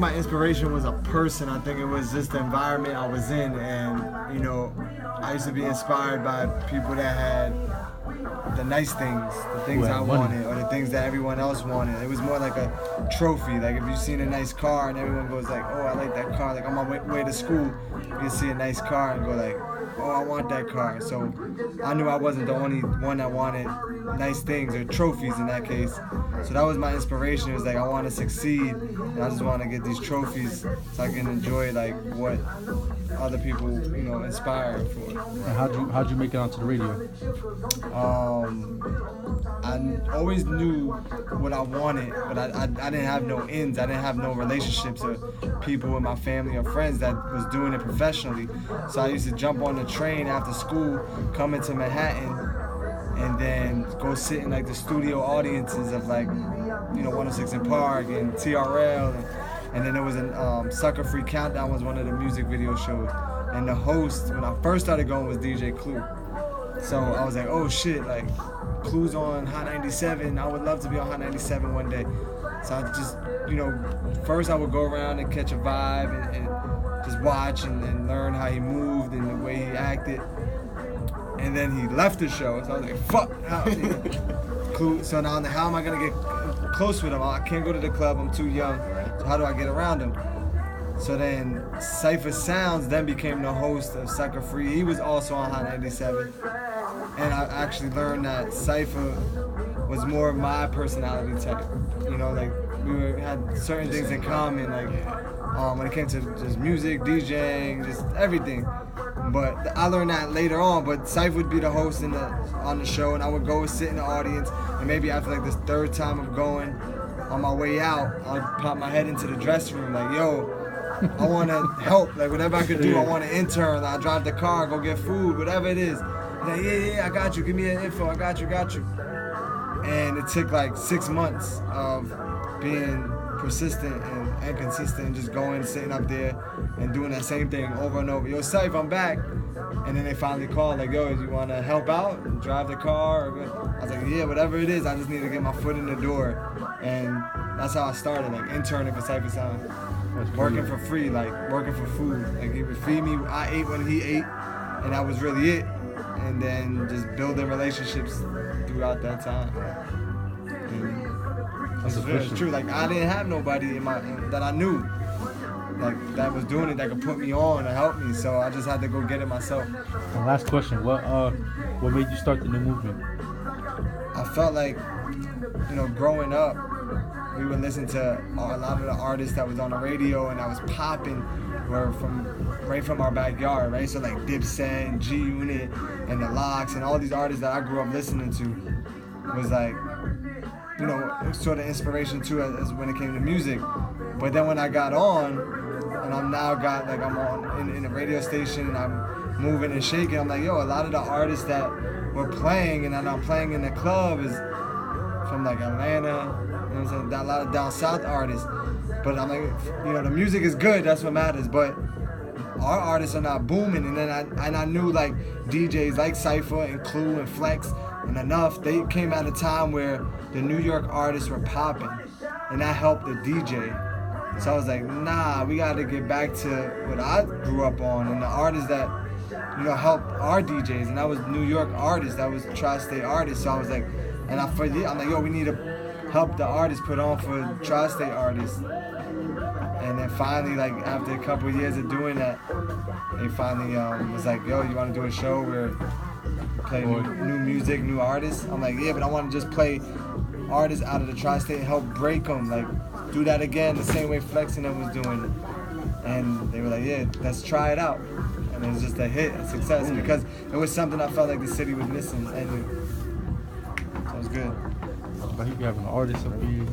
think my inspiration was a person. I think it was just the environment I was in, and I used to be inspired by people that had the nice things, the things I wanted, or the things that everyone else wanted. It was more like a trophy. Like if you've seen a nice car and everyone goes like, oh, I like that car. Like on my way to school, you see a nice car and go like, oh, I want that car. So I knew I wasn't the only one that wanted nice things or trophies in that case. So that was my inspiration. It was like I want to succeed, and I just want to get these trophies so I can enjoy like what other people, inspire for. And how'd you make it onto the radio? I always knew what I wanted, but I didn't have no ends. I didn't have no relationships or people in my family or friends that was doing it professionally. So I used to jump on the train after school, come into Manhattan, and then go sit in like the studio audiences of like, 106 in Park and TRL. And then there was a Sucker Free Countdown was one of the music video shows. And the host, when I first started going, was DJ Clue. So I was like, oh shit, like Clue's on Hot 97. I would love to be on Hot 97 one day. So I just, first I would go around and catch a vibe and just watch and learn how he moved and the way he acted. And then he left the show, so I was like, fuck. Clue. So now how am I gonna get close with him? I can't go to the club, I'm too young. So how do I get around him? So then Cypher Sounds then became the host of Sucker Free. He was also on Hot 97. And I actually learned that Cypher was more of my personality type. Like we had certain things in common, like when it came to just music, DJing, just everything. But I learned that later on. But Cypher would be the host on the show, and I would go sit in the audience. And maybe after like this third time of going, on my way out, I'd pop my head into the dressing room, like, yo, I want to help. Like whatever I could do, I want to intern. I drive the car, go get food, whatever it is. Like, yeah, I got you. Give me an info. I got you. And it took like 6 months of being persistent and consistent, and just going, sitting up there and doing that same thing over and over. Yo, Cypher, I'm back. And then they finally called, like, yo, you want to help out and drive the car? I was like, yeah, whatever it is, I just need to get my foot in the door. And that's how I started, like interning for Cypher Sound. Working for free, like working for food. Like he would feed me, I ate when he ate, and that was really it. And then just building relationships throughout that time. It's true. Like I didn't have nobody that I knew, like that was doing it, that could put me on or help me. So I just had to go get it myself. And last question: what made you start the new movement? I felt like, growing up, we would listen to a lot of the artists that was on the radio and that was popping were right from our backyard, right? So like Dipset and G Unit and the Locks and all these artists that I grew up listening to was like, sort of inspiration too as when it came to music. But then when I got on, and I'm on in a radio station and I'm moving and shaking, I'm like, yo, a lot of the artists that were playing and that I'm playing in the club is from like Atlanta, a lot of down south artists. But I'm like, the music is good, that's what matters, but our artists are not booming. And then I knew like DJs like Cypher and Clue and Flex and Enough, they came at a time where the New York artists were popping, and that helped the DJ. So I was like, nah, we gotta get back to what I grew up on and the artists that, helped our DJs, and that was New York artists, that was tri-state artists. So I was like, I'm like, yo, we need to help the artists put on for tri-state artists. And then finally, like after a couple of years of doing that, they finally was like, yo, you want to do a show where you play new music, new artists? I'm like, yeah, but I want to just play artists out of the tri-state and help break them, like do that again the same way Flex and them was doing it. And they were like, yeah, let's try it out. And it was just a hit, a success, because it was something I felt like the city was missing. And so it was good. I think you have an artist up here.